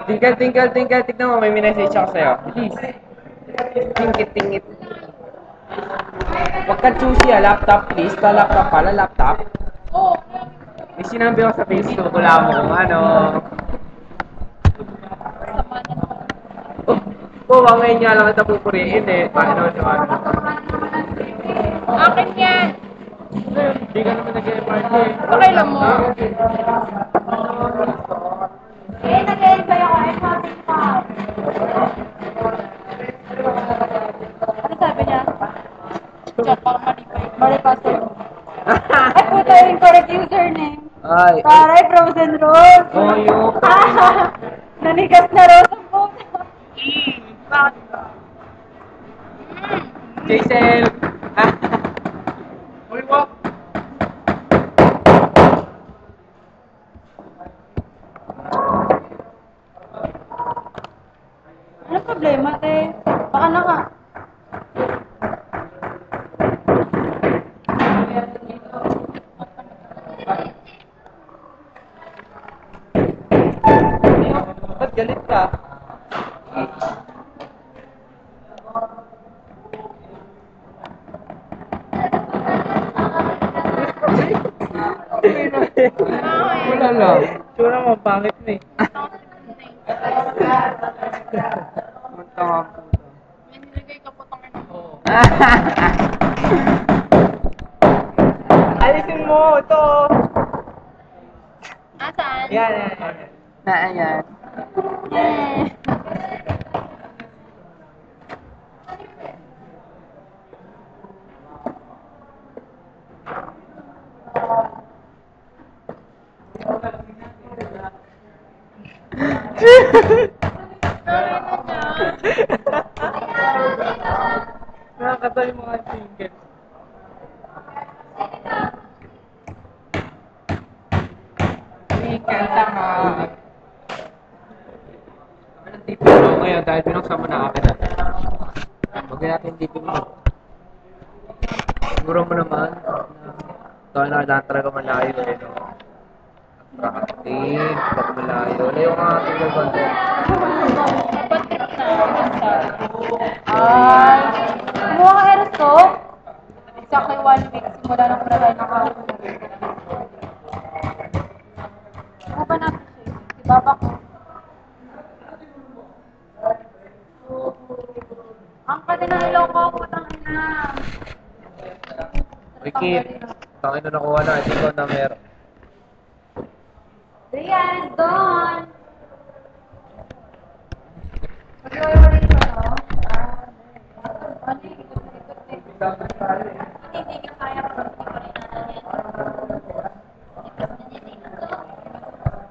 Tingkal, tingkal, tingkal. Tignan mo, may minessage ako sa'yo. Please. Tingkit, tingkit. Huwag ka choosy laptop please. Laptop pala, laptop. May sinabi ako sa Facebook, wala mo kung ano. Ngayon nga lang kita pupuriin eh. Paano naman? Akin yan. Hindi ka naman nag-MRT. Okay lang mo. Nag-enjoy ako. I'm having fun. Ano sabi niya? Joke, baka mali pa yun. Mali password. Ay, puto yung incorrect username. Ay. Taray, frozen rolls. Oh, yung... Nanigas na rolls ang puto. Jaisel! Uy, wak! Ano problema, te? Baka naka... Ba't galit ka? Wala lang. Tsura mo, pangit na eh. Punta nga po. May nilagay ka po tangin mo. Alisin mo, ito. Asan? Yan, yan, yan. Ayan. Nakakatawa yung mga tingin. Kanta ka. Anong tipin mo ngayon dahil binuksan mo na akin natin? Huwag natin tipin mo. Siguro mo naman ito na daan talaga malayo eh. No? Attractive, pag malayo. Layo ka nga tingin ba? Napatrip na. Ay, kumuha ka aeroscope? Exactly 1 week simula nang kulagay na ka. Ano ba natin siya? Si Baba ko. Ang kadinalo ko, putang ina. Ricky, tangin na nakuha na. Hindi ko na meron. Rian is gone. Pag-iwalay mo rin ito, no? Ano yung ikot-ikot eh?